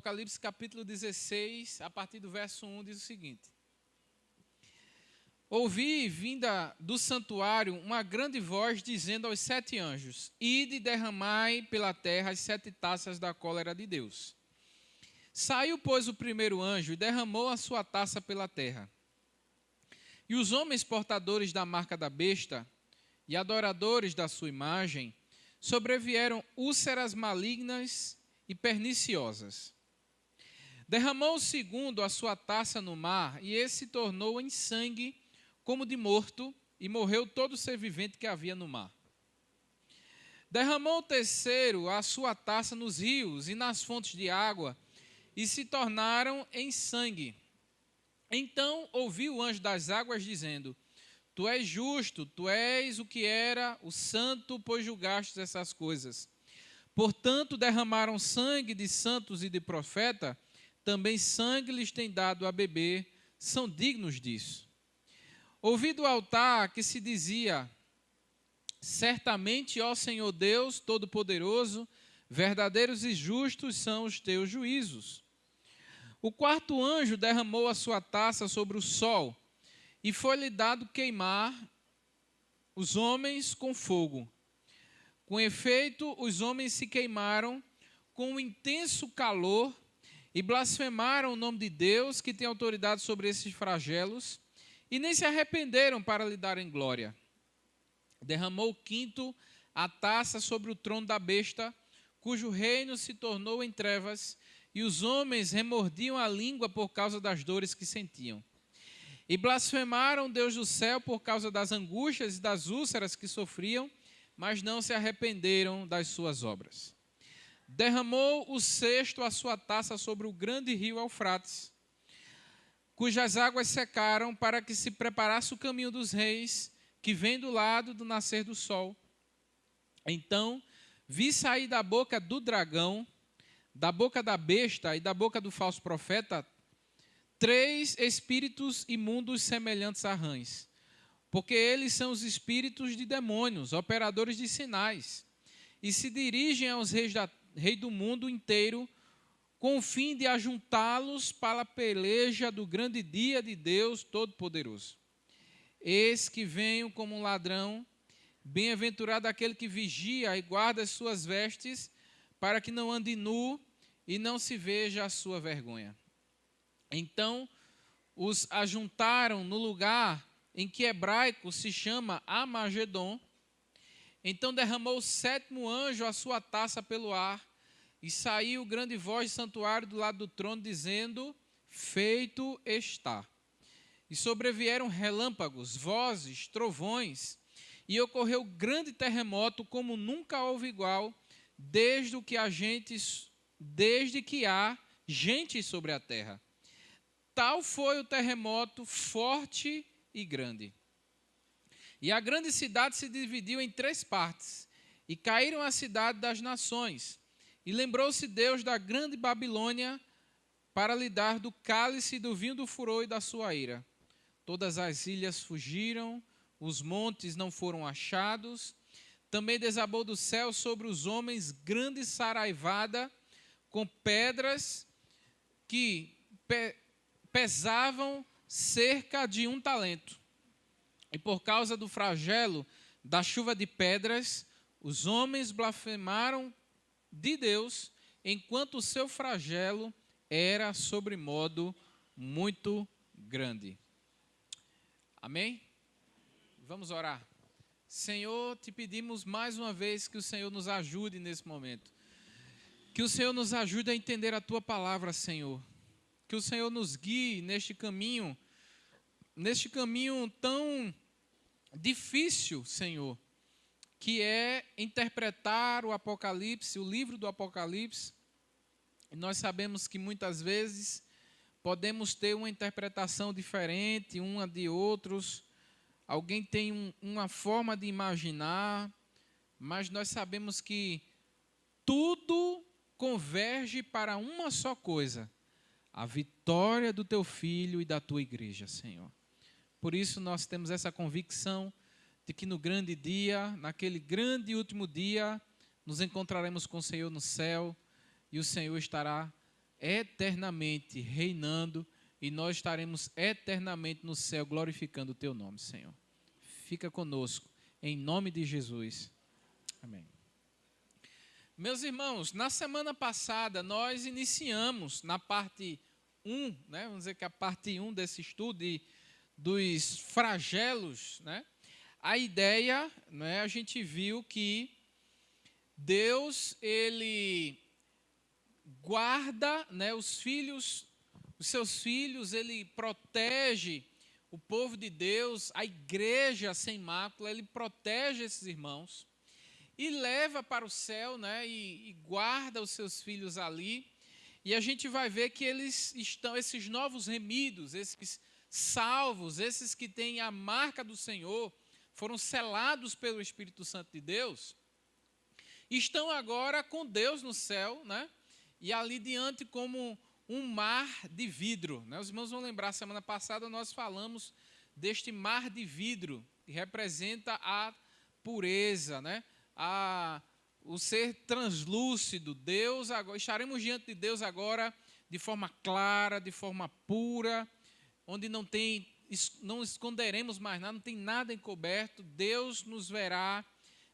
Apocalipse capítulo 16, a partir do verso 1, diz o seguinte: Ouvi, vinda do santuário, uma grande voz dizendo aos 7 anjos: Ide e derramai pela terra as 7 taças da cólera de Deus. Saiu, pois, o primeiro anjo e derramou a sua taça pela terra. E os homens portadores da marca da besta e adoradores da sua imagem sobrevieram úlceras malignas e perniciosas. Derramou o segundo a sua taça no mar, e esse se tornou em sangue como de morto, e morreu todo ser vivente que havia no mar. Derramou o terceiro a sua taça nos rios e nas fontes de água, e se tornaram em sangue. Então ouvi o anjo das águas dizendo: Tu és justo, tu és o que era o santo, pois julgastes essas coisas. Portanto, derramaram sangue de santos e de profeta, também sangue lhes tem dado a beber, são dignos disso. Ouvi do altar que se dizia: Certamente, ó Senhor Deus Todo-Poderoso, verdadeiros e justos são os teus juízos. O quarto anjo derramou a sua taça sobre o sol, e foi-lhe dado queimar os homens com fogo. Com efeito, os homens se queimaram com um intenso calor e blasfemaram o nome de Deus, que tem autoridade sobre esses flagelos, e nem se arrependeram para lhe darem glória. Derramou o quinto a taça sobre o trono da besta, cujo reino se tornou em trevas, e os homens remordiam a língua por causa das dores que sentiam. E blasfemaram Deus do céu por causa das angústias e das úlceras que sofriam, mas não se arrependeram das suas obras. Derramou o sexto a sua taça sobre o grande rio Eufrates, cujas águas secaram, para que se preparasse o caminho dos reis, que vem do lado do nascer do sol. Então vi sair da boca do dragão, da boca da besta e da boca do falso profeta, 3 espíritos imundos semelhantes a rãs, porque eles são os espíritos de demônios, operadores de sinais, e se dirigem aos reis do mundo inteiro, com o fim de ajuntá-los para a peleja do grande dia de Deus Todo-Poderoso. Eis que venho como um ladrão, bem-aventurado aquele que vigia e guarda as suas vestes, para que não ande nu e não se veja a sua vergonha. Então os ajuntaram no lugar em que hebraico se chama Armagedon. Então derramou o 7º anjo a sua taça pelo ar, e saiu grande voz do santuário do lado do trono, dizendo: Feito está. E sobrevieram relâmpagos, vozes, trovões, e ocorreu grande terremoto, como nunca houve igual, desde que há gente sobre a terra. Tal foi o terremoto forte e grande. E a grande cidade se dividiu em 3 partes, e caíram a cidade das nações. E lembrou-se Deus da grande Babilônia, para lhe dar do cálice, do vinho do furor e da sua ira. Todas as ilhas fugiram, os montes não foram achados. Também desabou do céu sobre os homens grande saraivada, com pedras que pesavam cerca de 1 talento. E por causa do flagelo da chuva de pedras, os homens blasfemaram de Deus, enquanto o seu flagelo era sobremodo muito grande. Amém? Vamos orar. Senhor, te pedimos mais uma vez que o Senhor nos ajude nesse momento. Que o Senhor nos ajude a entender a tua palavra, Senhor. Que o Senhor nos guie neste caminho tão difícil, Senhor, que é interpretar o Apocalipse, o livro do Apocalipse. E nós sabemos que muitas vezes podemos ter uma interpretação diferente, uma de outros. Alguém tem uma forma de imaginar, mas nós sabemos que tudo converge para uma só coisa: a vitória do teu Filho e da tua igreja, Senhor. Por isso nós temos essa convicção de que no grande dia, naquele grande e último dia, nos encontraremos com o Senhor no céu, e o Senhor estará eternamente reinando e nós estaremos eternamente no céu glorificando o teu nome, Senhor. Fica conosco, em nome de Jesus. Amém. Meus irmãos, na semana passada nós iniciamos na parte 1, né, vamos dizer que a parte 1 desse estudo dos flagelos, né, a ideia, né, a gente viu que Deus, ele guarda, né, os seus filhos, ele protege o povo de Deus, a igreja sem mácula, ele protege esses irmãos e leva para o céu, né, e guarda os seus filhos ali. E a gente vai ver que eles estão, esses novos remidos, esses salvos, esses que têm a marca do Senhor, foram selados pelo Espírito Santo de Deus, estão agora com Deus no céu, né? E ali diante como um mar de vidro, né? Os irmãos vão lembrar, semana passada nós falamos deste mar de vidro, que representa a pureza, né? O ser translúcido. Deus agora, estaremos diante de Deus agora de forma clara, de forma pura, onde não esconderemos mais nada, não tem nada encoberto. Deus nos verá,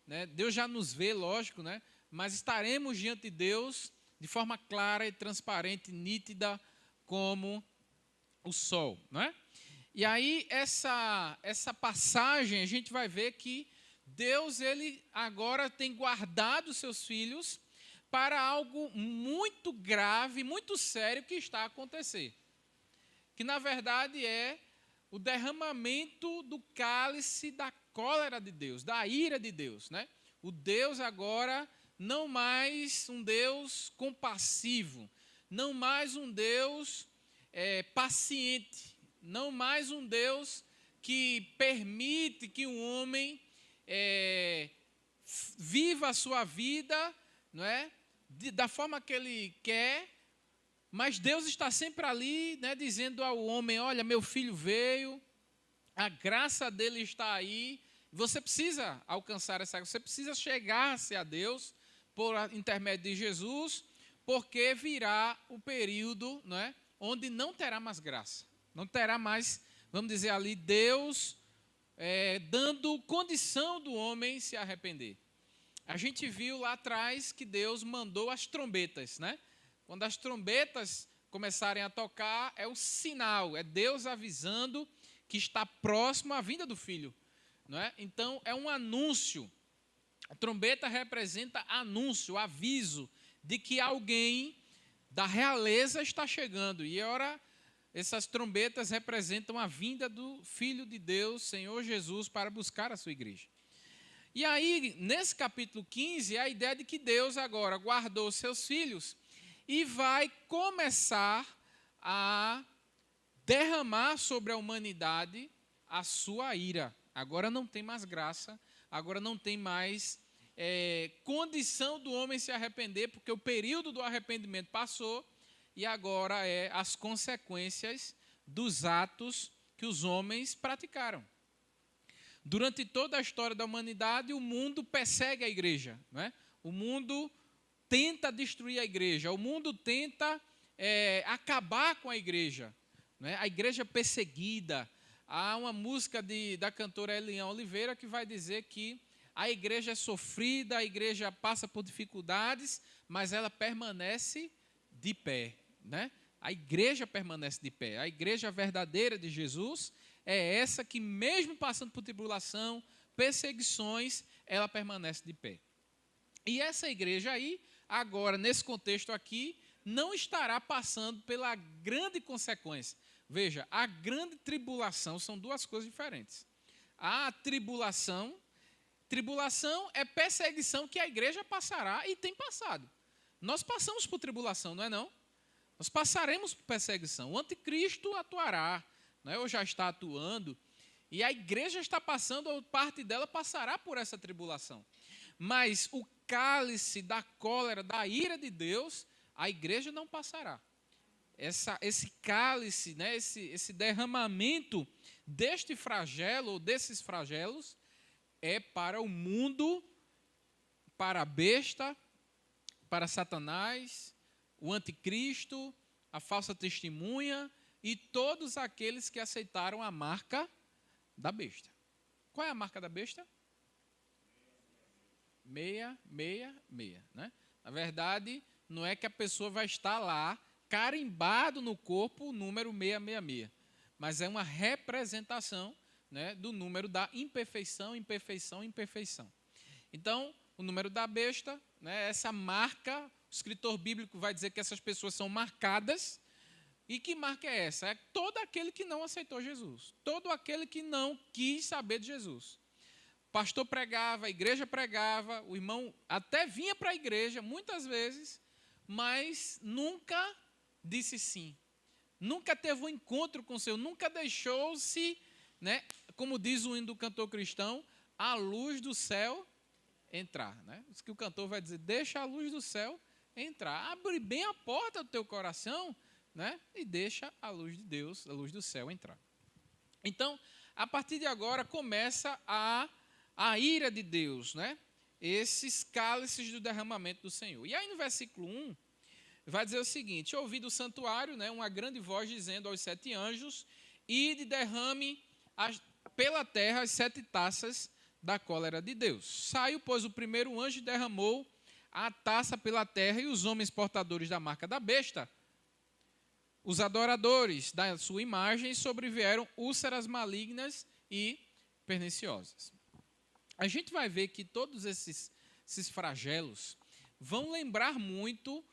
né? Deus já nos vê, lógico, né? Mas estaremos diante de Deus de forma clara e transparente, nítida como o sol, né? E aí essa passagem a gente vai ver que Deus, ele agora tem guardado os seus filhos para algo muito grave, muito sério que está a acontecer. Que na verdade é o derramamento do cálice da cólera de Deus, da ira de Deus, né? O Deus agora não mais um Deus compassivo, não mais um Deus paciente, não mais um Deus que permite que um homem viva a sua vida, não é? Da forma que ele quer, mas Deus está sempre ali, né, dizendo ao homem: olha, meu filho veio, a graça dele está aí, você precisa alcançar essa graça, você precisa chegar-se a Deus por intermédio de Jesus, porque virá o período, não é, onde não terá mais graça, não terá mais, vamos dizer ali, Deus dando condição do homem se arrepender. A gente viu lá atrás que Deus mandou as trombetas, né? Quando as trombetas começarem a tocar, é um sinal, é Deus avisando que está próximo a vinda do Filho, não é? Então, é um anúncio. A trombeta representa anúncio, aviso de que alguém da realeza está chegando. E ora, essas trombetas representam a vinda do Filho de Deus, Senhor Jesus, para buscar a sua igreja. E aí, nesse capítulo 15, a ideia de que Deus agora guardou seus filhos e vai começar a derramar sobre a humanidade a sua ira. Agora não tem mais graça, agora não tem mais condição do homem se arrepender, porque o período do arrependimento passou e agora as consequências dos atos que os homens praticaram. Durante toda a história da humanidade, o mundo persegue a igreja, né? O mundo tenta destruir a igreja, o mundo tenta acabar com a igreja, né? A igreja perseguida. Há uma música da cantora Eliane Oliveira que vai dizer que a igreja é sofrida, a igreja passa por dificuldades, mas ela permanece de pé, né? A igreja permanece de pé. A igreja verdadeira de Jesus é essa que, mesmo passando por tribulação, perseguições, ela permanece de pé. E essa igreja aí, agora, nesse contexto aqui, não estará passando pela grande consequência. Veja, a grande tribulação são duas coisas diferentes. A tribulação é perseguição que a igreja passará e tem passado. Nós passamos por tribulação, não é não? Nós passaremos por perseguição. O anticristo atuará, né, ou já está atuando, e a igreja está passando, ou parte dela passará por essa tribulação. Mas o cálice da cólera, da ira de Deus, a igreja não passará. Esse cálice, né, esse derramamento deste flagelo, ou desses flagelos, é para o mundo, para a besta, para Satanás, o anticristo a falsa testemunha e todos aqueles que aceitaram a marca da besta. Qual é a marca da besta? 666, né? Na verdade, não é que a pessoa vai estar lá carimbado no corpo o número 666, mas é uma representação, né, do número da imperfeição, imperfeição, imperfeição. Então, o número da besta, né, essa marca, o escritor bíblico vai dizer que essas pessoas são marcadas. E que marca é essa? É todo aquele que não aceitou Jesus, todo aquele que não quis saber de Jesus. O pastor pregava, a igreja pregava, o irmão até vinha para a igreja muitas vezes, mas nunca disse sim. Nunca teve um encontro com o Senhor, nunca deixou-se, né, como diz o hino do cantor cristão, a luz do céu entrar. Né? Isso que o cantor vai dizer, deixa a luz do céu entrar. Abre bem a porta do teu coração, né, e deixa a luz de Deus, a luz do céu entrar. Então, a partir de agora começa a ira de Deus, né? Esses cálices do derramamento do Senhor. E aí no versículo 1, vai dizer o seguinte: ouvi do santuário, né, uma grande voz dizendo aos 7 anjos, ide derrame pela terra as 7 taças da cólera de Deus. Saiu, pois, o primeiro anjo e derramou a taça pela terra, e os homens portadores da marca da besta, os adoradores da sua imagem, sobrevieram úlceras malignas e perniciosas. A gente vai ver que todos esses flagelos vão lembrar muito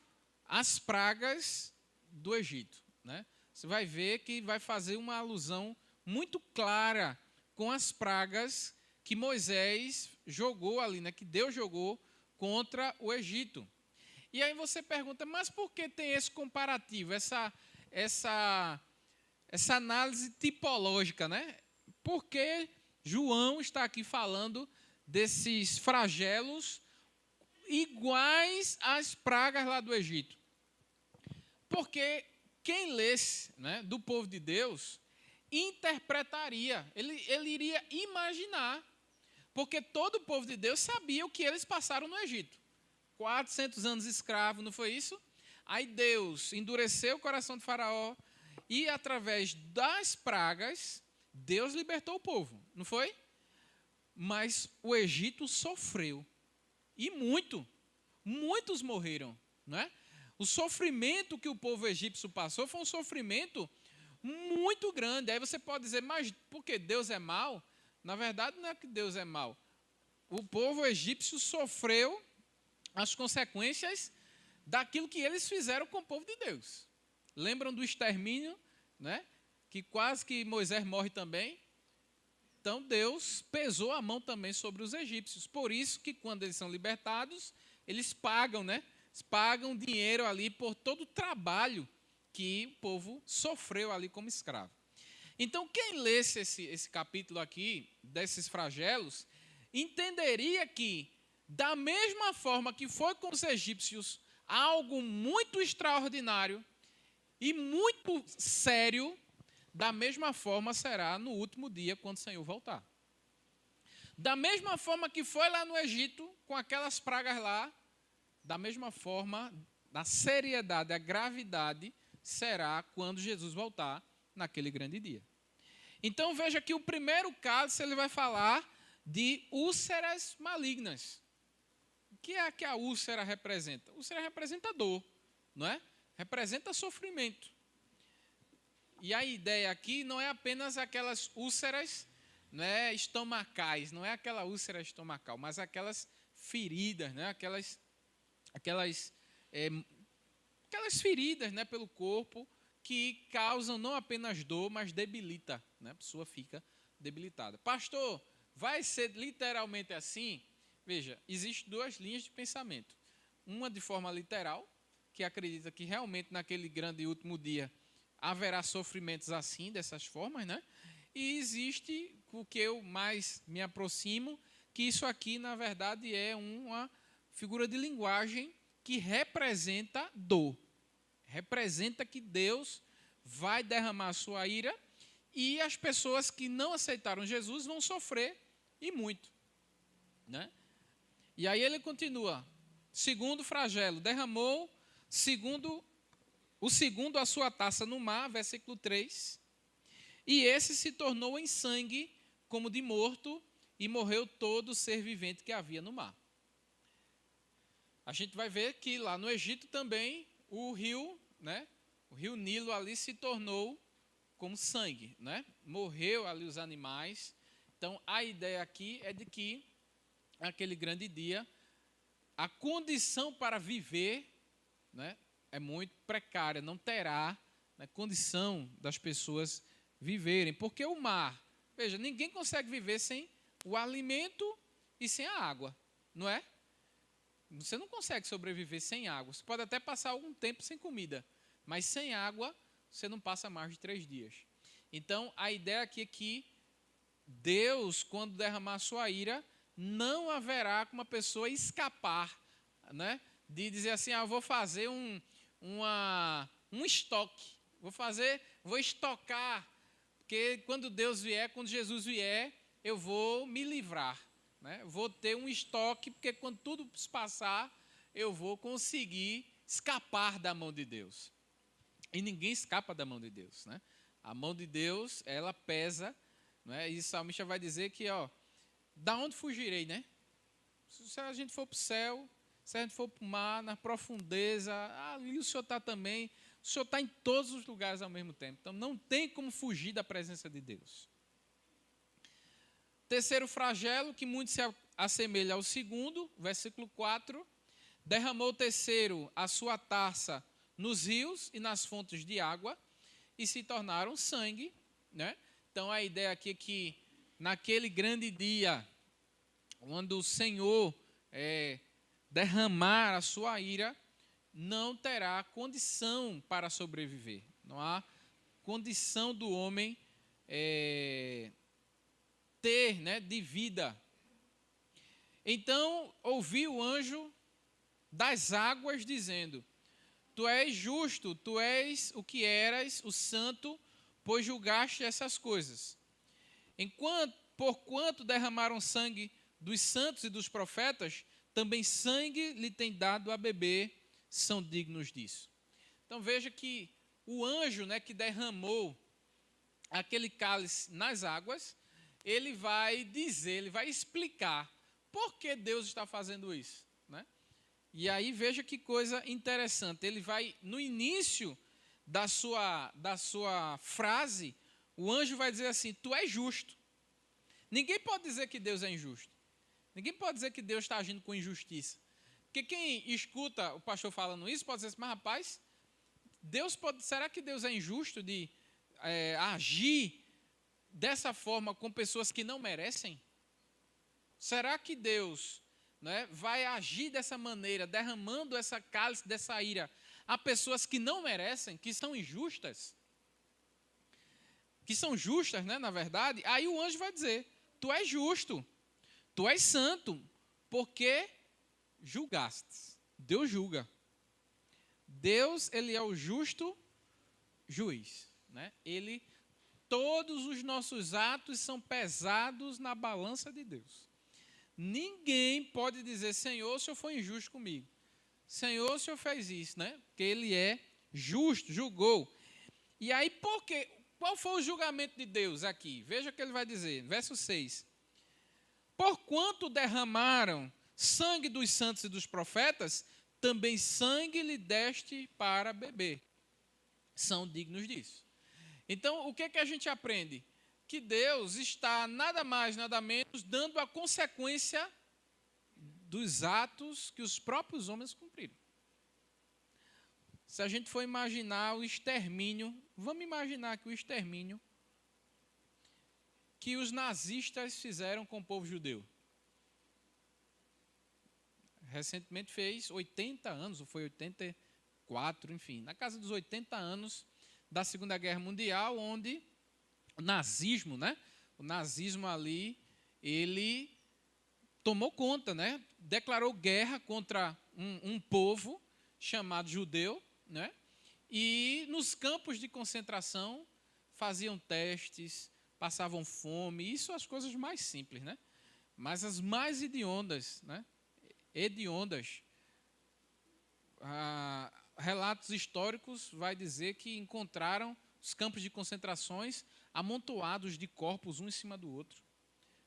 as pragas do Egito, né? Você vai ver que vai fazer uma alusão muito clara com as pragas que Moisés jogou ali, né? Que Deus jogou contra o Egito. E aí você pergunta, mas por que tem esse comparativo, essa análise tipológica, né? Por que João está aqui falando desses flagelos iguais às pragas lá do Egito? Porque quem lesse, né, do povo de Deus interpretaria, ele iria imaginar, porque todo o povo de Deus sabia o que eles passaram no Egito. 400 anos escravo, não foi isso? Aí Deus endureceu o coração de Faraó e, através das pragas, Deus libertou o povo, não foi? Mas o Egito sofreu. E muitos morreram, não é? O sofrimento que o povo egípcio passou foi um sofrimento muito grande. Aí você pode dizer, mas por que Deus é mau? Na verdade, não é que Deus é mau. O povo egípcio sofreu as consequências daquilo que eles fizeram com o povo de Deus. Lembram do extermínio, né? Que quase que Moisés morre também. Então Deus pesou a mão também sobre os egípcios. Por isso que quando eles são libertados, eles pagam, né? Eles pagam dinheiro ali por todo o trabalho que o povo sofreu ali como escravo. Então quem lesse esse capítulo aqui, desses flagelos, entenderia que, da mesma forma que foi com os egípcios, algo muito extraordinário e muito sério, da mesma forma será no último dia, quando o Senhor voltar. Da mesma forma que foi lá no Egito, com aquelas pragas lá, da mesma forma, a seriedade, a gravidade, será quando Jesus voltar naquele grande dia. Então veja que o primeiro cálice ele vai falar de úlceras malignas. O que é que a úlcera representa? A úlcera representa dor, não é? Representa sofrimento. E a ideia aqui não é apenas aquelas úlceras, né, estomacais, não é aquela úlcera estomacal, mas aquelas feridas, né, aquelas feridas, né, pelo corpo que causam não apenas dor, mas debilita, né, a pessoa fica debilitada. Pastor, vai ser literalmente assim? Veja, existem 2 linhas de pensamento. Uma de forma literal, que acredita que realmente naquele grande e último dia haverá sofrimentos assim, dessas formas, né? E existe o que eu mais me aproximo, que isso aqui, na verdade, é uma figura de linguagem que representa dor. Representa que Deus vai derramar a sua ira e as pessoas que não aceitaram Jesus vão sofrer e muito, né? E aí ele continua, segundo flagelo, derramou, segundo o segundo a sua taça no mar, versículo 3, e esse se tornou em sangue como de morto, e morreu todo ser vivente que havia no mar. A gente vai ver que lá no Egito também o rio, né, o rio Nilo ali se tornou como sangue, né? Morreu ali os animais. Então a ideia aqui é de que naquele grande dia a condição para viver, né, é muito precária, não terá, né, condição das pessoas viverem, porque o mar, veja, ninguém consegue viver sem o alimento e sem a água, não é? Você não consegue sobreviver sem água. Você pode até passar algum tempo sem comida, mas sem água você não passa mais de 3 dias. Então, a ideia aqui é que Deus, quando derramar a sua ira, não haverá como uma pessoa escapar, né, de dizer assim, eu vou fazer um estoque, vou estocar, porque quando Deus vier, quando Jesus vier, eu vou me livrar, né? Vou ter um estoque, porque quando tudo se passar, eu vou conseguir escapar da mão de Deus. E ninguém escapa da mão de Deus, né? A mão de Deus, ela pesa, né? E o salmista vai dizer que, da onde fugirei, né? Se a gente for para o céu, se a gente for para o mar, na profundeza, ali o Senhor está também. O Senhor está em todos os lugares ao mesmo tempo. Então, não tem como fugir da presença de Deus. Terceiro flagelo, que muito se assemelha ao segundo, versículo 4. Derramou o terceiro a sua taça nos rios e nas fontes de água, e se tornaram sangue, né? Então, a ideia aqui é que, naquele grande dia, quando o Senhor derramar a sua ira, não terá condição para sobreviver. Não há condição do homem ter, né, de vida. Então, ouvi o anjo das águas dizendo, tu és justo, tu és o que eras, o santo, pois julgaste essas coisas. Porquanto derramaram sangue dos santos e dos profetas, também sangue lhe tem dado a beber, são dignos disso. Então veja que o anjo, né, que derramou aquele cálice nas águas, ele vai dizer, ele vai explicar por que Deus está fazendo isso, né? E aí veja que coisa interessante, ele vai, no início da sua frase, o anjo vai dizer assim, tu és justo. Ninguém pode dizer que Deus é injusto. Ninguém pode dizer que Deus está agindo com injustiça. Porque quem escuta o pastor falando isso pode dizer assim, mas rapaz, será que Deus é injusto de agir dessa forma com pessoas que não merecem? Será que Deus, né, vai agir dessa maneira, derramando essa cálice, dessa ira, a pessoas que não merecem, que são injustas? Que são justas, né, na verdade? Aí o anjo vai dizer, tu és justo, tu és santo, porque julgaste. Deus julga. Deus, ele é o justo juiz, né? Todos os nossos atos são pesados na balança de Deus. Ninguém pode dizer, Senhor, o Senhor foi injusto comigo. Senhor, o Senhor fez isso, né? Porque ele é justo, julgou. E aí, qual foi o julgamento de Deus aqui? Veja o que ele vai dizer, verso 6. Porquanto derramaram sangue dos santos e dos profetas, também sangue lhe deste para beber. São dignos disso. Então, o que é que a gente aprende? Que Deus está nada mais, nada menos, dando a consequência dos atos que os próprios homens cumpriram. Se a gente for imaginar o extermínio, vamos imaginar que o extermínio que os nazistas fizeram com o povo judeu. Recentemente fez 80 anos, ou foi 84, enfim, na casa dos 80 anos da Segunda Guerra Mundial, onde o nazismo, né? O nazismo ali, ele tomou conta, né? Declarou guerra contra um povo chamado judeu, né? E nos campos de concentração faziam testes, passavam fome, isso as coisas mais simples, né? Mas as mais hediondas, né? relatos históricos vai dizer que encontraram os campos de concentrações amontoados de corpos um em cima do outro.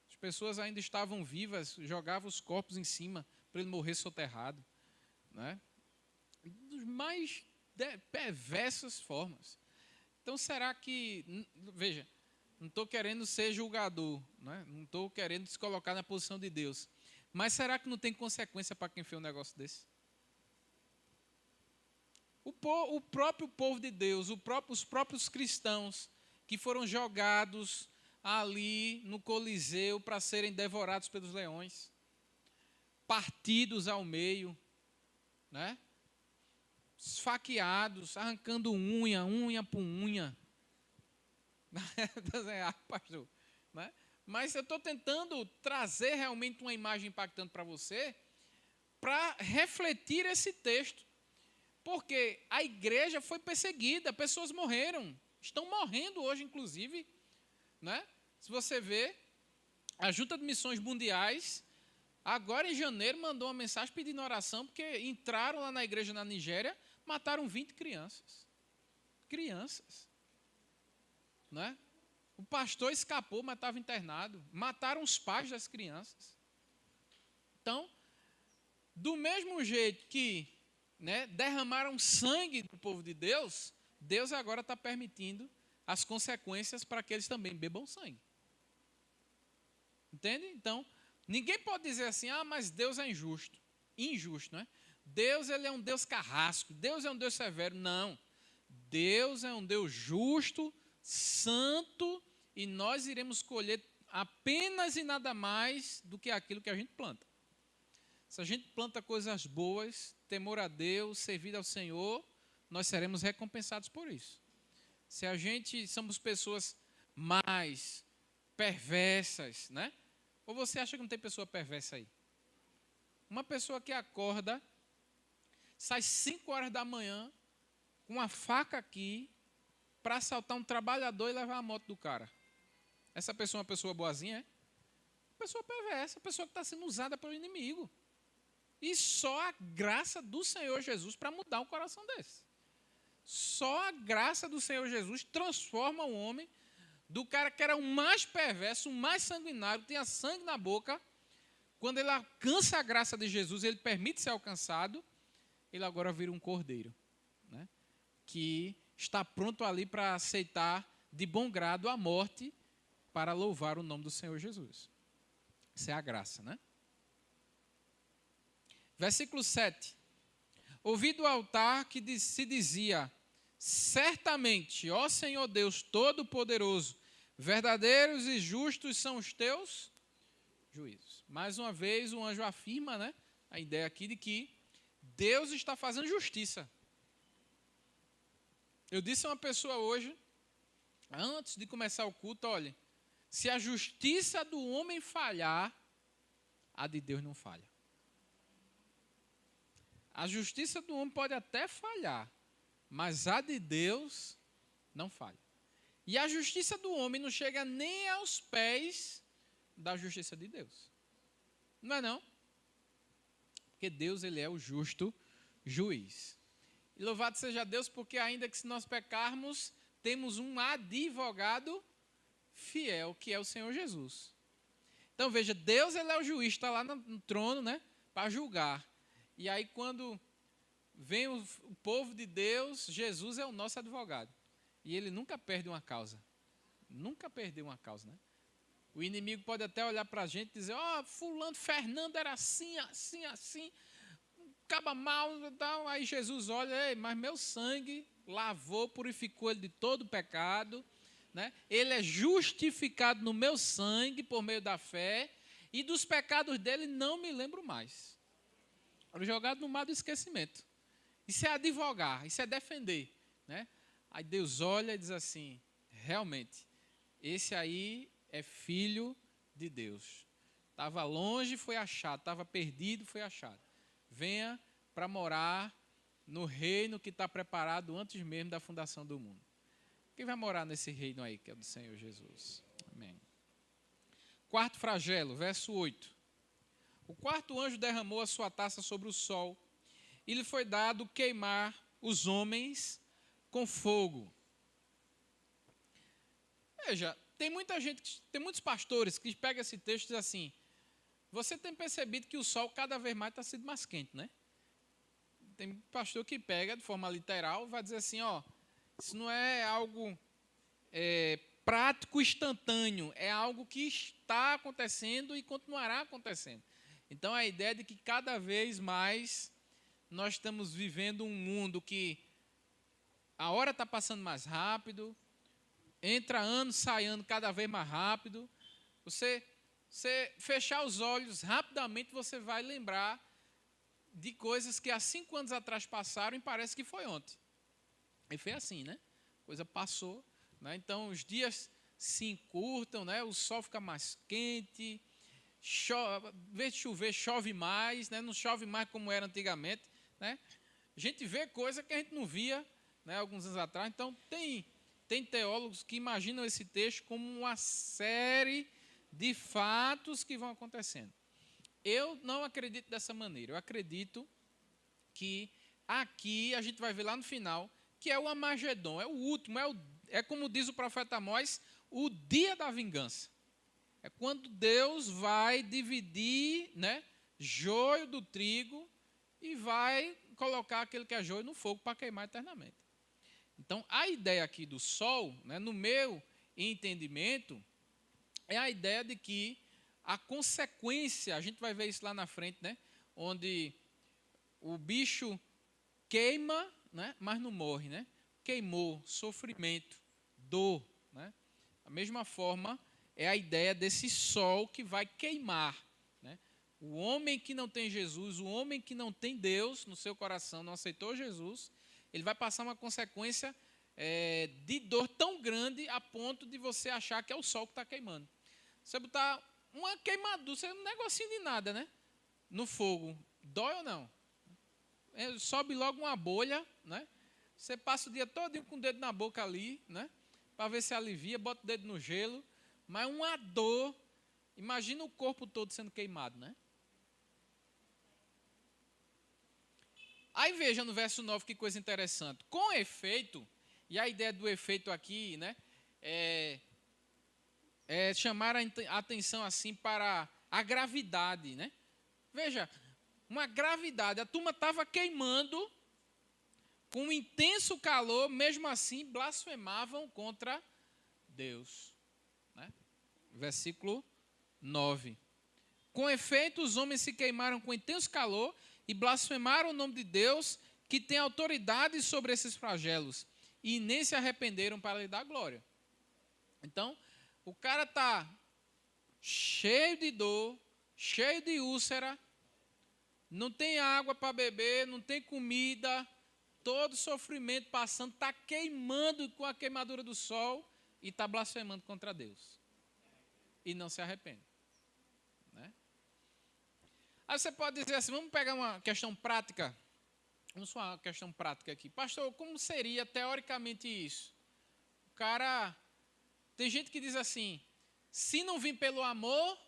As pessoas ainda estavam vivas, jogavam os corpos em cima para ele morrer soterrado, né? Das mais perversas formas. Então, será que... Veja, não estou querendo ser julgador, né? Não estou querendo se colocar na posição de Deus. Mas será que não tem consequência para quem fez um negócio desse? O próprio povo de Deus, os próprios cristãos que foram jogados ali no Coliseu para serem devorados pelos leões, partidos ao meio, né? Esfaqueados, arrancando unha por unha. Desenhar, pastor, né? Mas eu estou tentando trazer realmente uma imagem impactante para você, para refletir esse texto. Porque a igreja foi perseguida, pessoas morreram, estão morrendo hoje, inclusive, né? Se você vê, a Junta de Missões Mundiais, agora em janeiro, mandou uma mensagem pedindo oração, porque entraram lá na igreja na Nigéria, mataram 20 crianças. Crianças. Né? O pastor escapou, mas estava internado. Mataram os pais das crianças. Então, do mesmo jeito que, né, derramaram sangue do povo de Deus, Deus agora está permitindo as consequências para que eles também bebam sangue. Entende? Então, ninguém pode dizer assim, mas Deus é injusto. Injusto, né? Deus, ele é um Deus carrasco, Deus é um Deus severo. Não. Deus é um Deus justo, santo, e nós iremos colher apenas e nada mais do que aquilo que a gente planta. Se a gente planta coisas boas, temor a Deus, servir ao Senhor, nós seremos recompensados por isso. Se a gente somos pessoas mais perversas, né? Ou você acha que não tem pessoa perversa aí? Uma pessoa que acorda, sai 5 horas da manhã, com uma faca aqui, para assaltar um trabalhador e levar a moto do cara. Essa pessoa é uma pessoa boazinha, é? Pessoa perversa, pessoa que está sendo usada pelo inimigo. E só a graça do Senhor Jesus para mudar um coração desse. Só a graça do Senhor Jesus transforma o homem do cara que era o mais perverso, o mais sanguinário, tinha sangue na boca. Quando ele alcança a graça de Jesus, ele permite ser alcançado, ele agora vira um cordeiro, né? Que está pronto ali para aceitar de bom grado a morte para louvar o nome do Senhor Jesus. Essa é a graça, né? Versículo 7. Ouvi do altar que se dizia, certamente, ó Senhor Deus Todo-Poderoso, verdadeiros e justos são os teus juízos. Mais uma vez, o anjo afirma, né, a ideia aqui de que Deus está fazendo justiça. Eu disse a uma pessoa hoje, antes de começar o culto, olha, se a justiça do homem falhar, a de Deus não falha. A justiça do homem pode até falhar, mas a de Deus não falha. E a justiça do homem não chega nem aos pés da justiça de Deus. Não é não? Porque Deus, ele é o justo juiz. E louvado seja Deus, porque ainda que se nós pecarmos, temos um advogado fiel, que é o Senhor Jesus. Então veja, Deus, ele é o juiz, está lá no trono, né, para julgar. E aí quando vem o povo de Deus, Jesus é o nosso advogado. E ele nunca perde uma causa. Nunca perdeu uma causa, né? O inimigo pode até olhar para a gente e dizer, fulano, Fernando era assim, assim, assim, acaba mal e tal. Aí Jesus olha, mas meu sangue lavou, purificou ele de todo pecado, né? Ele é justificado no meu sangue por meio da fé, e dos pecados dele não me lembro mais. Jogado no mar do esquecimento. Isso é advogar, isso é defender, né? Aí Deus olha e diz assim, realmente, esse aí é filho de Deus. Estava longe, foi achado. Estava perdido, foi achado. Venha para morar no reino que está preparado antes mesmo da fundação do mundo. Quem vai morar nesse reino aí, que é do Senhor Jesus? Amém. Quarto flagelo, verso 8. O quarto anjo derramou a sua taça sobre o sol, e lhe foi dado queimar os homens com fogo. Veja, tem muitos pastores que pegam esse texto e dizem assim: você tem percebido que o sol cada vez mais está sendo mais quente, né? Tem pastor que pega de forma literal e vai dizer assim, ó, isso não é algo prático, instantâneo, é algo que está acontecendo e continuará acontecendo. Então, a ideia de que cada vez mais nós estamos vivendo um mundo que a hora está passando mais rápido, entra ano, sai ano cada vez mais rápido. Você fechar os olhos, rapidamente você vai lembrar de coisas que há 5 anos atrás passaram e parece que foi ontem. E foi assim, né? A coisa passou, né? Então, os dias se encurtam, né? O sol fica mais quente, em vez de chover, chove mais, né? Não chove mais como era antigamente, né? A gente vê coisa que a gente não via, né, alguns anos atrás. Então, tem teólogos que imaginam esse texto como uma série de fatos que vão acontecendo. Eu não acredito dessa maneira. Eu acredito que aqui a gente vai ver lá no final que é o Armagedon, é o último, é como diz o profeta Amós, o dia da vingança. É quando Deus vai dividir, né, joio do trigo e vai colocar aquele que é joio no fogo para queimar eternamente. Então, a ideia aqui do sol, né, no meu entendimento, é a ideia de que a consequência, a gente vai ver isso lá na frente, né, onde o bicho queima, né, mas não morre, né? Queimou, sofrimento, dor, né? Da mesma forma, é a ideia desse sol que vai queimar, né? O homem que não tem Jesus, o homem que não tem Deus no seu coração, não aceitou Jesus, ele vai passar uma consequência de dor tão grande a ponto de você achar que é o sol que está queimando. Você botar uma queimadura, um negocinho de nada, né? No fogo, dói ou não? Sobe logo uma bolha, né? Você passa o dia todo com o dedo na boca ali, né? Para ver se alivia, bota o dedo no gelo, mas uma dor, imagina o corpo todo sendo queimado, né? Aí veja no verso 9 que coisa interessante. Com efeito, e a ideia do efeito aqui, né, é chamar a atenção assim para a gravidade, né? Veja, uma gravidade, a turma estava queimando com um intenso calor, mesmo assim blasfemavam contra Deus, né? Versículo 9. Com efeito, os homens se queimaram com intenso calor e blasfemaram o nome de Deus, que tem autoridade sobre esses flagelos, e nem se arrependeram para lhe dar glória. Então, o cara está cheio de dor, cheio de úlcera, não tem água para beber, não tem comida, todo sofrimento passando, está queimando com a queimadura do sol e está blasfemando contra Deus. E não se arrepende. Né? Aí você pode dizer assim, vamos pegar uma questão prática. Vamos falar uma questão prática aqui. Pastor, como seria teoricamente isso? O cara, tem gente que diz assim, se não vir pelo amor,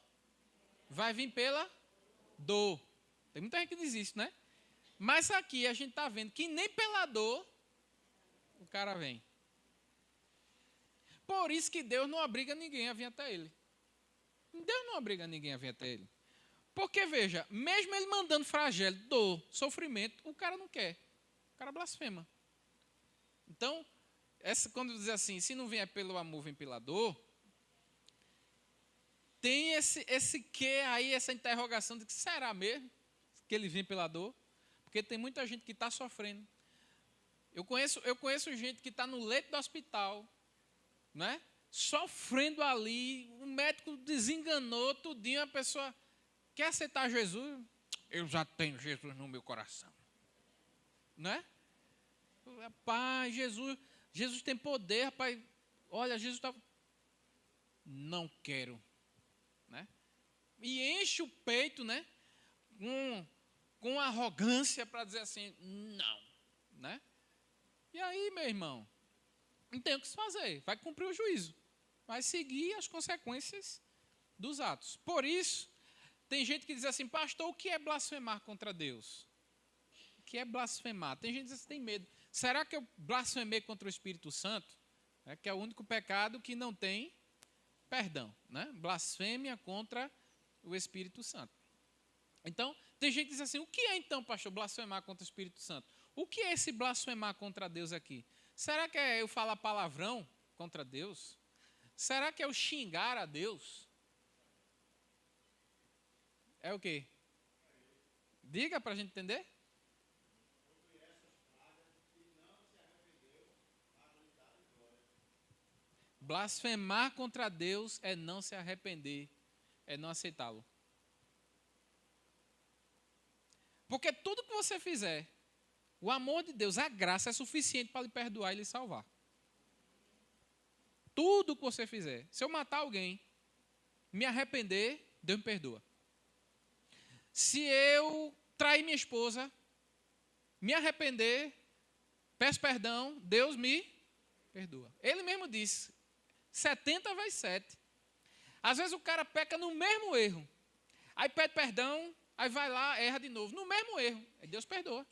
vai vir pela dor. Tem muita gente que diz isso, né? Mas aqui a gente está vendo que nem pela dor o cara vem. Por isso que Deus não obriga ninguém a vir até Ele. Deus não obriga ninguém a vir até Ele. Porque, veja, mesmo Ele mandando flagelo, dor, sofrimento, o cara não quer. O cara blasfema. Então, quando diz assim, se não vier pelo amor, vem pela dor, tem esse quê aí, essa interrogação de que será mesmo que ele vem pela dor? Porque tem muita gente que está sofrendo. Eu conheço gente que está no leito do hospital, né? Sofrendo ali, o médico desenganou tudinho, a pessoa quer aceitar Jesus, eu já tenho Jesus no meu coração. Né? Pai, Jesus tem poder, rapaz. Olha, Jesus está... Não quero. Né? E enche o peito, né? Com arrogância para dizer assim, não. Né? E aí, meu irmão, não tem o que se fazer. Vai cumprir o juízo. Vai seguir as consequências dos atos. Por isso, tem gente que diz assim, pastor, o que é blasfemar contra Deus? O que é blasfemar? Tem gente que diz assim, tem medo. será que eu blasfemei contra o Espírito Santo? Que é o único pecado que não tem perdão, né? Blasfêmia contra o Espírito Santo. Então, tem gente que diz assim, o que é então, pastor, blasfemar contra o Espírito Santo? O que é esse blasfemar contra Deus aqui? Será que é eu falar palavrão contra Deus? Será que é eu xingar a Deus? É o quê? Diga para a gente entender. Blasfemar contra Deus é não se arrepender, é não aceitá-lo. Porque tudo que você fizer, o amor de Deus, a graça é suficiente para lhe perdoar e lhe salvar. Tudo que você fizer. Se eu matar alguém, me arrepender, Deus me perdoa. Se eu trair minha esposa, me arrepender, peço perdão, Deus me perdoa. Ele mesmo disse, 70 vezes 7. Às vezes o cara peca no mesmo erro. Aí pede perdão, aí vai lá, erra de novo. No mesmo erro. Aí Deus perdoa.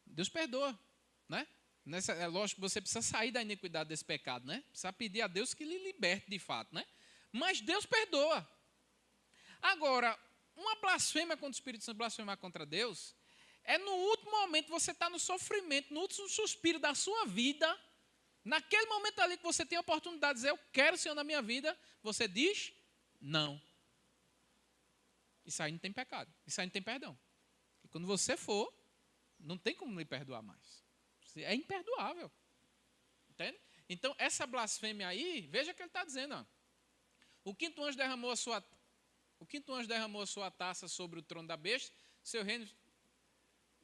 Deus perdoa, né? É lógico que você precisa sair da iniquidade desse pecado, né? Precisa pedir a Deus que lhe liberte de fato, né? Mas Deus perdoa. Agora, uma blasfêmia contra o Espírito Santo, blasfemar contra Deus, é no último momento, você está no sofrimento, no último suspiro da sua vida, naquele momento ali que você tem a oportunidade de dizer, eu quero o Senhor na minha vida, você diz, não. Isso aí não tem pecado, isso aí não tem perdão. E quando você for, não tem como lhe perdoar mais. É imperdoável. Entende? Então, essa blasfêmia aí, veja o que ele está dizendo. Ó. O quinto anjo derramou a sua taça sobre o trono da besta, seu reino...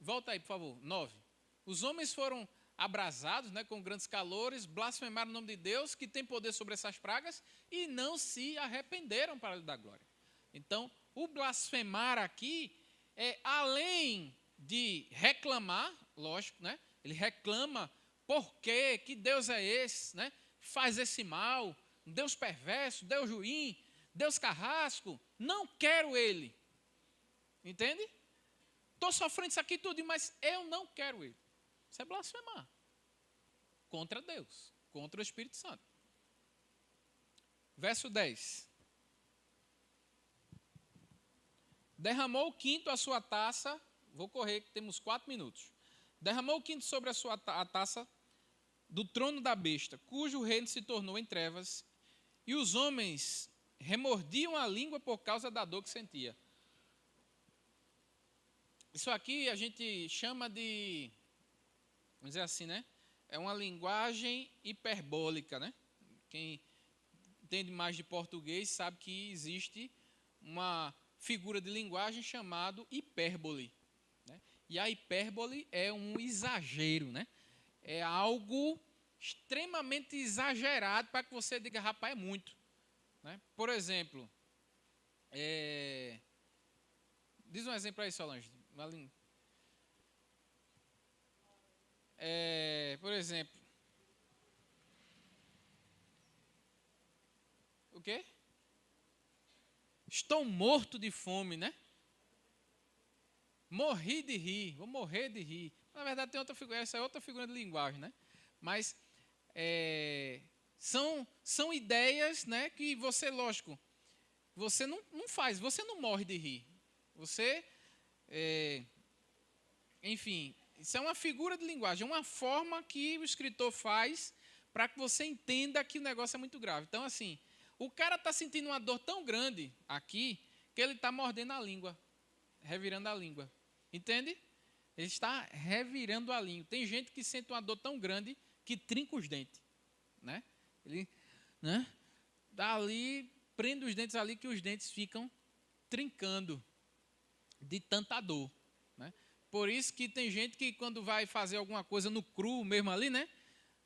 Volta aí, por favor. 9. Os homens foram abrasados, né, com grandes calores, blasfemaram o nome de Deus, que tem poder sobre essas pragas, e não se arrependeram para lhe dar glória. Então, o blasfemar aqui é além de reclamar, lógico, né? Ele reclama por quê, que Deus é esse, né? Faz esse mal, Deus perverso, Deus ruim, Deus carrasco, não quero ele. Entende? Estou sofrendo isso aqui tudo, mas eu não quero ele. Isso é blasfemar contra Deus, contra o Espírito Santo. Verso 10. Derramou o quinto a sua taça, vou correr que temos 4 minutos. Derramou o quinto sobre a taça do trono da besta, cujo reino se tornou em trevas, e os homens remordiam a língua por causa da dor que sentia. Isso aqui a gente chama de, vamos dizer assim, né? É uma linguagem hiperbólica, né? Quem entende mais de português sabe que existe uma figura de linguagem chamada hipérbole. Né? E a hipérbole é um exagero, né? É algo extremamente exagerado para que você diga, rapaz, é muito. Né? Por exemplo, diz um exemplo aí, Solange. Por exemplo, o quê? Estou morto de fome, né? Morri de rir, vou morrer de rir. Na verdade, tem outra figura, essa é outra figura de linguagem, né? Mas são ideias, né, que você, lógico, você não faz, você não morre de rir. Você, enfim, isso é uma figura de linguagem, é uma forma que o escritor faz para que você entenda que o negócio é muito grave. Então, assim, o cara está sentindo uma dor tão grande aqui que ele está mordendo a língua, revirando a língua. Entende? Ele está revirando a língua. Tem gente que sente uma dor tão grande que trinca os dentes. Né? Ele, né? Dá ali, prende os dentes ali que os dentes ficam trincando de tanta dor. Né? Por isso que tem gente que quando vai fazer alguma coisa no cru mesmo ali, né?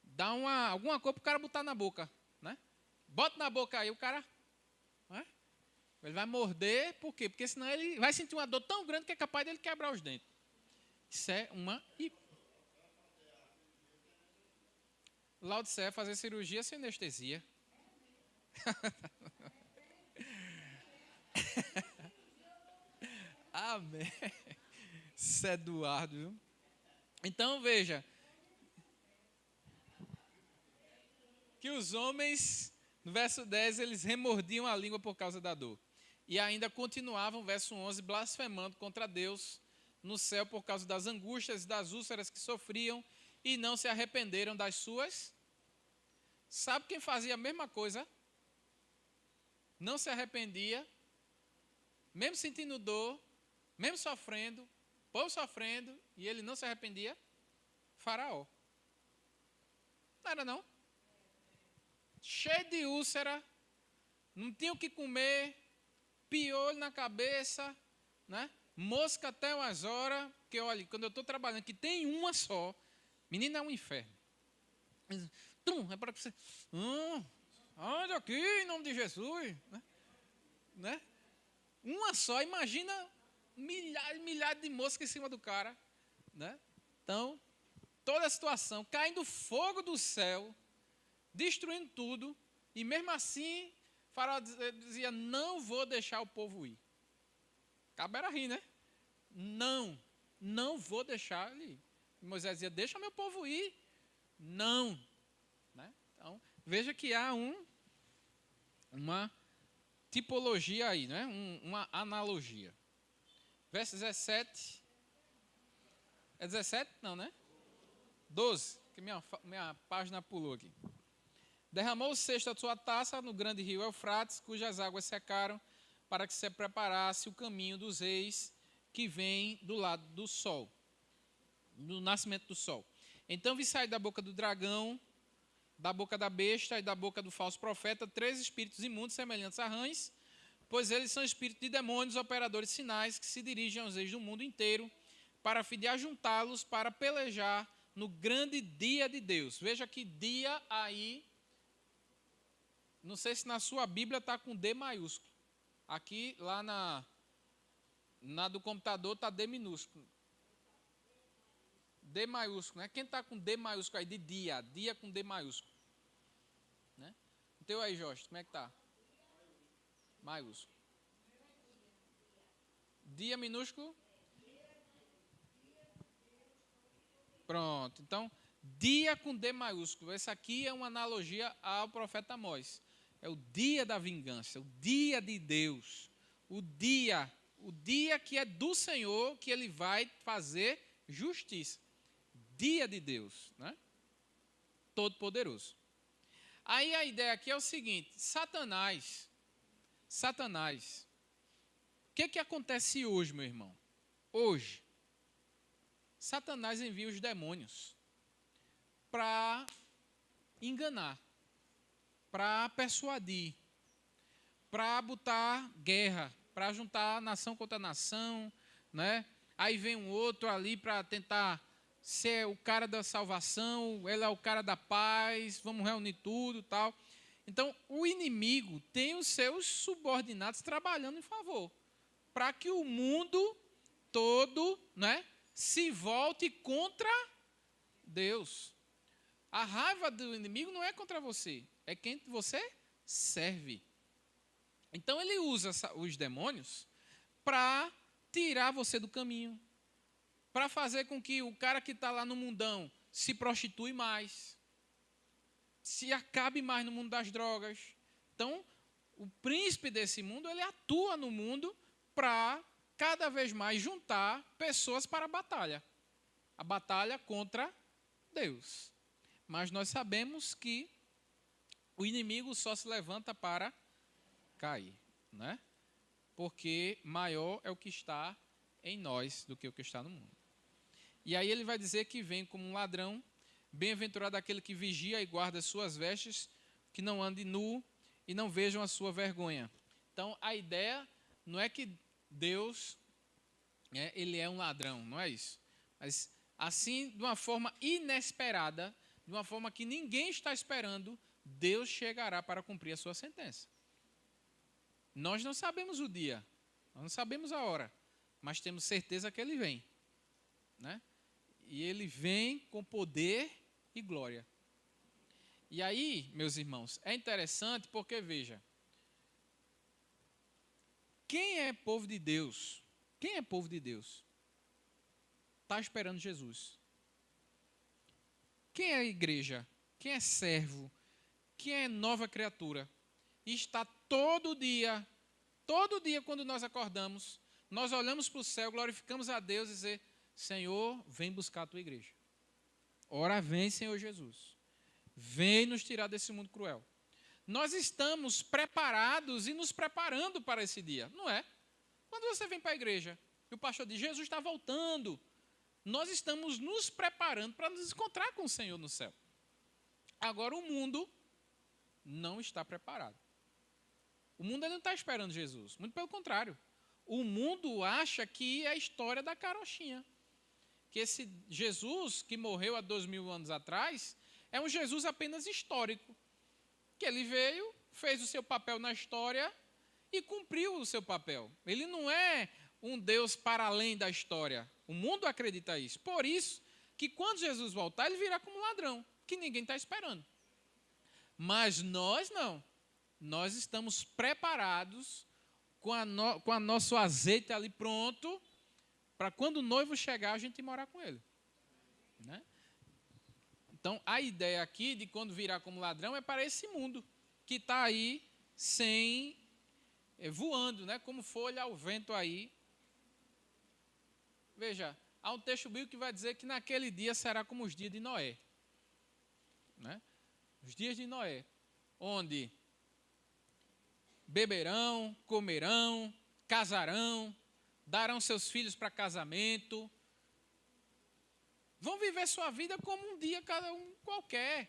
Dá alguma coisa para o cara botar na boca. Né? Bota na boca aí, o cara... Né? Ele vai morder, por quê? Porque senão ele vai sentir uma dor tão grande que é capaz dele quebrar os dentes. Isso é uma... Laodiceia fazer cirurgia sem anestesia. Amém. Isso é Eduardo, viu? Então, veja, que os homens, no verso 10, eles remordiam a língua por causa da dor. E ainda continuavam, verso 11, blasfemando contra Deus no céu por causa das angústias e das úlceras que sofriam e não se arrependeram das suas. Sabe quem fazia a mesma coisa? Não se arrependia, mesmo sentindo dor, mesmo sofrendo, o povo sofrendo, e ele não se arrependia? Faraó. Não era não? Cheio de úlcera, não tinha o que comer, piolho na cabeça, né? Mosca até umas horas, porque olha, quando eu estou trabalhando, que tem uma só, menina, é um inferno. É para você, olha aqui, em nome de Jesus, né? Uma só, imagina milhares de moscas em cima do cara, né? Então, toda a situação, caindo fogo do céu, destruindo tudo, e mesmo assim, Faraó dizia, não vou deixar o povo ir. Cabera rir, né? Não vou deixar ele ir. E Moisés dizia, deixa meu povo ir. Não. Né? Então, veja que há uma tipologia aí, né? Uma analogia. Verso 17. É 17? Não, né? 12, que minha página pulou aqui. Derramou o cesto da sua taça no grande rio Eufrates, cujas águas secaram, para que se preparasse o caminho dos reis que vem do lado do sol, do nascimento do sol. Então vi sair da boca do dragão, da boca da besta e da boca do falso profeta 3 espíritos imundos semelhantes a rães, pois eles são espíritos de demônios, operadores sinais, que se dirigem aos reis do mundo inteiro, para a fim de ajuntá-los para pelejar no grande dia de Deus. Veja que dia aí, não sei se na sua Bíblia está com D maiúsculo. Aqui, lá na do computador, está D minúsculo. D maiúsculo, né? Quem está com D maiúsculo aí de dia? Dia com D maiúsculo. Né? O teu aí, Jorge, como é que está? Maiúsculo. Dia minúsculo? Pronto. Então, dia com D maiúsculo. Essa aqui é uma analogia ao profeta Amós. É o dia da vingança, o dia de Deus. O dia que é do Senhor, que ele vai fazer justiça. Dia de Deus, né? Todo-Poderoso. Aí a ideia aqui é o seguinte: Satanás, o que acontece hoje, meu irmão? Hoje, Satanás envia os demônios para enganar, para persuadir, para botar guerra, para juntar nação contra nação, né? Aí vem um outro ali para tentar ser o cara da salvação, ele é o cara da paz, vamos reunir tudo, tal. Então, o inimigo tem os seus subordinados trabalhando em favor, para que o mundo todo, né, se volte contra Deus. A raiva do inimigo não é contra você, é quem você serve. Então ele usa os demônios para tirar você do caminho, para fazer com que o cara que está lá no mundão se prostitui mais, se acabe mais no mundo das drogas. Então, o príncipe desse mundo, ele atua no mundo para cada vez mais juntar pessoas para a batalha contra Deus. Mas nós sabemos que o inimigo só se levanta para cair, né? Porque maior é o que está em nós do que o que está no mundo. E aí ele vai dizer que vem como um ladrão, bem-aventurado aquele que vigia e guarda as suas vestes, que não ande nu e não vejam a sua vergonha. Então a ideia não é que Deus, ele é um ladrão, não é isso. Mas assim, de uma forma inesperada, de uma forma que ninguém está esperando, Deus chegará para cumprir a sua sentença. Nós não sabemos o dia, nós não sabemos a hora, mas temos certeza que ele vem, né? E ele vem com poder e glória. E aí, meus irmãos, é interessante porque, veja, quem é povo de Deus? Quem é povo de Deus? Está esperando Jesus. Quem é igreja? Quem é servo? Quem é nova criatura? E está todo dia quando nós acordamos, nós olhamos para o céu, glorificamos a Deus e dizer: Senhor, vem buscar a tua igreja. Ora vem, Senhor Jesus. Vem nos tirar desse mundo cruel. Nós estamos preparados e nos preparando para esse dia, não é? Quando você vem para a igreja e o pastor diz: Jesus está voltando, nós estamos nos preparando para nos encontrar com o Senhor no céu. Agora o mundo não está preparado. O mundo ainda não está esperando Jesus, muito pelo contrário. O mundo acha que é a história da carochinha. Que esse Jesus que morreu há 2000 anos atrás é um Jesus apenas histórico. Que ele veio, fez o seu papel na história e cumpriu o seu papel. Ele não é um Deus para além da história. O mundo acredita isso. Por isso que quando Jesus voltar, ele virá como ladrão, que ninguém está esperando. Mas nós não. Nós estamos preparados com a nosso azeite ali pronto, para quando o noivo chegar, a gente morar com ele. Né? Então, a ideia aqui de quando virá como ladrão é para esse mundo que está aí voando, né? Como folha ao vento aí. Veja, há um texto bíblico que vai dizer que naquele dia será como os dias de Noé. Né? Os dias de Noé, onde beberão, comerão, casarão, darão seus filhos para casamento, vão viver sua vida como um dia cada um qualquer.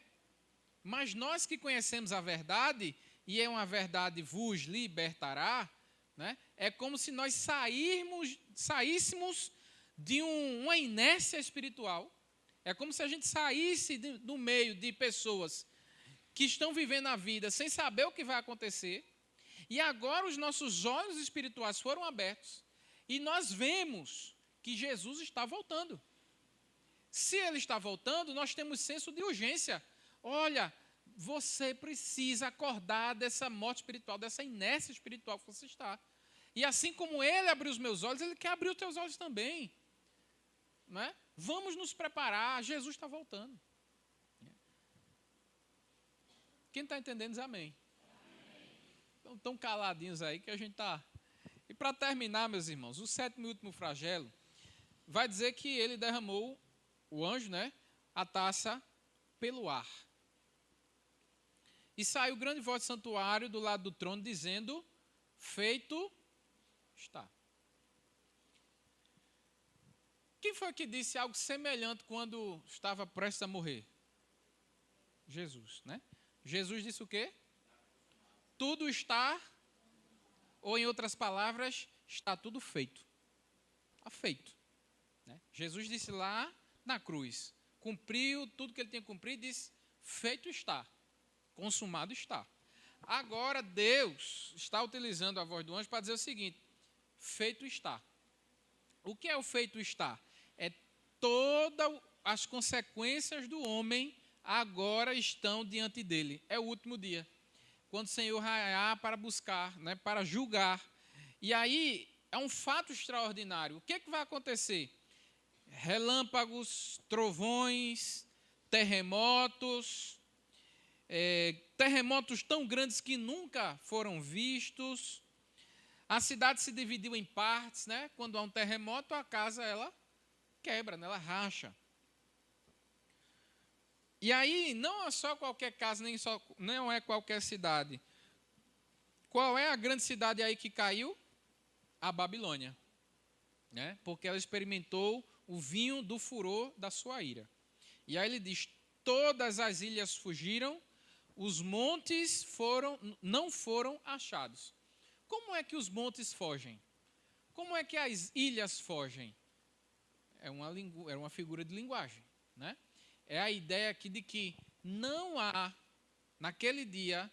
Mas nós que conhecemos a verdade, e é uma verdade vos libertará, né? É como se nós saíssemos de uma inércia espiritual. É como se a gente saísse do meio de pessoas que estão vivendo a vida sem saber o que vai acontecer. E agora os nossos olhos espirituais foram abertos. E nós vemos que Jesus está voltando. Se ele está voltando, nós temos senso de urgência. Olha, você precisa acordar dessa morte espiritual, dessa inércia espiritual que você está. E assim como ele abriu os meus olhos, ele quer abrir os teus olhos também. Não é? Vamos nos preparar, Jesus está voltando. Quem está entendendo diz amém. Então, tão caladinhos aí que a gente está... E para terminar, meus irmãos, o 7º e último flagelo vai dizer que ele derramou, o anjo, né, a taça pelo ar. E saiu grande voz do santuário do lado do trono, dizendo: feito está. Quem foi que disse algo semelhante quando estava prestes a morrer? Jesus, né? Jesus disse o quê? Tudo está, ou em outras palavras, está tudo feito. Está feito. Né? Jesus disse lá na cruz, cumpriu tudo que ele tinha cumprido e disse: feito está, consumado está. Agora Deus está utilizando a voz do anjo para dizer o seguinte: feito está. O que é o feito está? É todas as consequências do homem agora estão diante dele. É o último dia, quando o Senhor raiar para buscar, né, para julgar. E aí é um fato extraordinário. O que é que vai acontecer? Relâmpagos, trovões, terremotos, terremotos tão grandes que nunca foram vistos. A cidade se dividiu em partes, né? Quando há um terremoto, a casa ela quebra, né? Ela racha. E aí não é só qualquer casa, não é qualquer cidade. Qual é a grande cidade aí que caiu? A Babilônia, né? Porque ela experimentou o vinho do furor da sua ira. E aí ele diz: todas as ilhas fugiram, os montes não foram achados. Como é que os montes fogem? Como é que as ilhas fogem? É uma figura de linguagem, né? É a ideia aqui de que não há, naquele dia,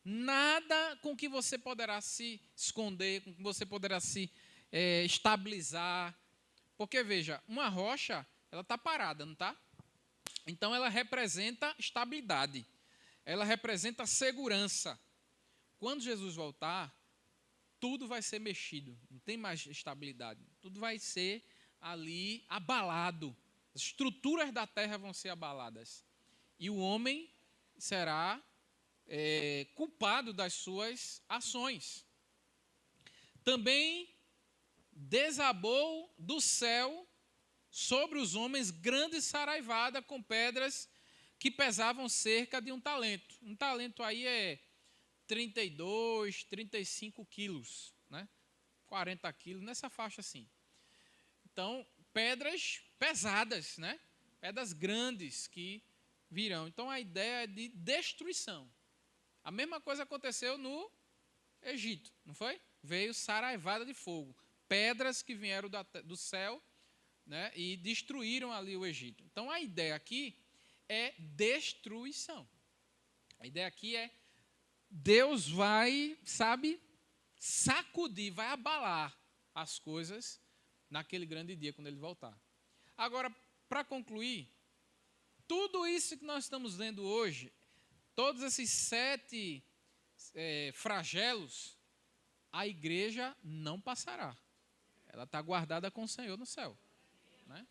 nada com que você poderá se esconder, com que você poderá se estabilizar. Porque, veja, uma rocha, ela está parada, não está? Então, ela representa estabilidade. Ela representa segurança. Quando Jesus voltar, tudo vai ser mexido. Não tem mais estabilidade. Tudo vai ser ali abalado. As estruturas da terra vão ser abaladas. e o homem será culpado das suas ações. Também desabou do céu sobre os homens grande saraivada com pedras que pesavam cerca de 1 talento. 1 talento aí é 32, 35 quilos, né? 40 quilos, nessa faixa assim. Então, pedras pesadas, né? Pedras grandes que virão. Então, a ideia é de destruição. A mesma coisa aconteceu no Egito, não foi? Veio saraivada de fogo. Pedras que vieram do céu, né? E destruíram ali o Egito. Então, a ideia aqui é destruição. A ideia aqui é Deus vai, sacudir, vai abalar as coisas naquele grande dia, quando ele voltar. Agora, para concluir, tudo isso que nós estamos lendo hoje, todos esses 7 flagelos, a igreja não passará. Ela está guardada com o Senhor no céu. Né?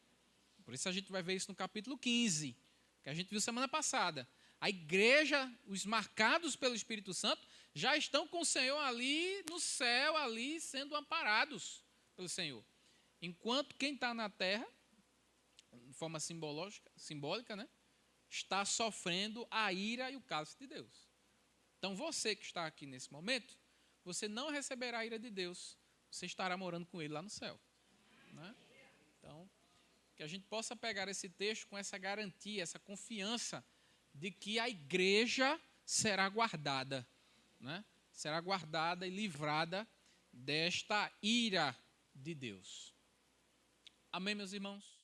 Por isso a gente vai ver isso no capítulo 15, que a gente viu semana passada. A igreja, os marcados pelo Espírito Santo, já estão com o Senhor ali no céu, ali sendo amparados pelo Senhor. Enquanto quem está na terra, de forma simbólica, né, está sofrendo a ira e o cálice de Deus. Então você que está aqui nesse momento, você não receberá a ira de Deus, você estará morando com Ele lá no céu. Né? Então, que a gente possa pegar esse texto com essa garantia, essa confiança de que a igreja será guardada, né? Será guardada e livrada desta ira de Deus. Amém, meus irmãos?